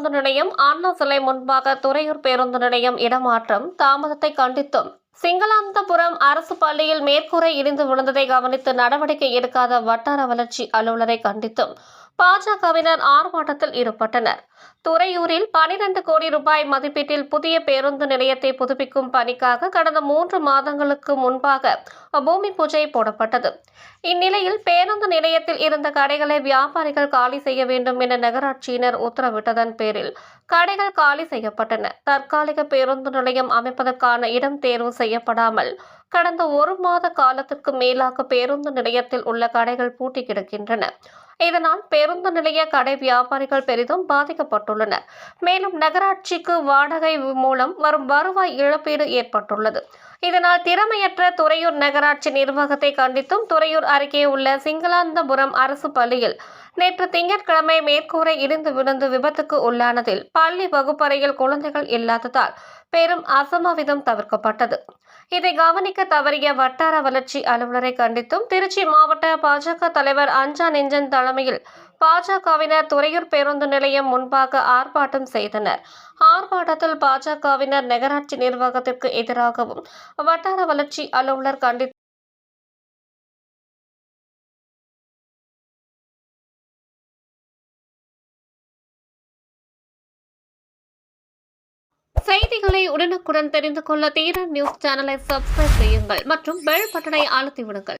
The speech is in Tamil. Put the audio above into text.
பேருந்து நிலையம், அண்ணா சிலை முன்பாக துறையூர் பேருந்து நிலையம் இடமாற்றம் தாமதத்தை கண்டித்தும், சிங்களாந்தபுரம் அரசு பள்ளியில் மேற்கூரை இடிந்து விழுந்ததை கவனித்து நடவடிக்கை எடுக்காத வட்டார வளர்ச்சி அலுவலரை கண்டித்தும் பாஜகவினர் ஆர்ப்பாட்டத்தில் ஈடுபட்டனர். துறையூரில் 12 கோடி ரூபாய் மதிப்பீட்டில் புதிய பேருந்து நிலையத்தை புதுப்பிக்கும் பணிக்காக கடந்த 3 மாதங்களுக்கு முன்பாக பூமி பூஜை போடப்பட்டது. இந்நிலையில் பேருந்து நிலையத்தில் இருந்த கடைகளை வியாபாரிகள் காலி செய்ய வேண்டும் என நகராட்சியினர் உத்தரவிட்டதன் பேரில் கடைகள் காலி செய்யப்பட்டன. தற்காலிக பேருந்து நிலையம் அமைப்பதற்கான இடம் தேர்வு செய்யப்படாமல் கடந்த 1 மாத காலத்திற்கு மேலாக பேருந்து நிலையத்தில் உள்ள கடைகள் பூட்டி கிடக்கின்றன. இதனால் பேருந்து நிலைய கடை வியாபாரிகள் பெரிதும் பாதிக்கப்பட்டுள்ளனர். மேலும் நகராட்சிக்கு வாடகை மூலம் வரும் வருவாய் இழப்பீடு ஏற்பட்டுள்ளது. இதனால் திறமையற்ற துறையூர் நகராட்சி நிர்வாகத்தை கண்டித்தும் துறையூர் அருகே உள்ள சிங்களாந்தபுரம் அரசு பள்ளியில் நேற்று திங்கட்கிழமை மேற்கூரை இடிந்து விழுந்து விபத்துக்கு உள்ளானதில் பள்ளி வகுப்பறையில் குழந்தைகள் இல்லாததால் பெரும் அசம்பாவிதம் தவிர்க்கப்பட்டது. இதை கவனிக்க தவறிய வட்டார வளர்ச்சி அலுவலரை கண்டித்தும் திருச்சி மாவட்ட பாஜக தலைவர் அஞ்சா நெஞ்சன் தலைமையில் பாஜகவினர் துறையூர் பேருந்து நிலையம் முன்பாக ஆர்ப்பாட்டம் செய்தனர். ஆர்ப்பாட்டத்தில் பாஜகவினர் நகராட்சி நிர்வாகத்திற்கு எதிராகவும் வட்டார வளர்ச்சி அலுவலர் கண்டித்து செய்திகளை உடனுக்குடன் தெரிந்து கொள்ள தீரன் நியூஸ் சேனலை சப்ஸ்கிரைப் செய்யுங்கள் மற்றும் பெல் பட்டனை அழுத்தி விடுங்கள்.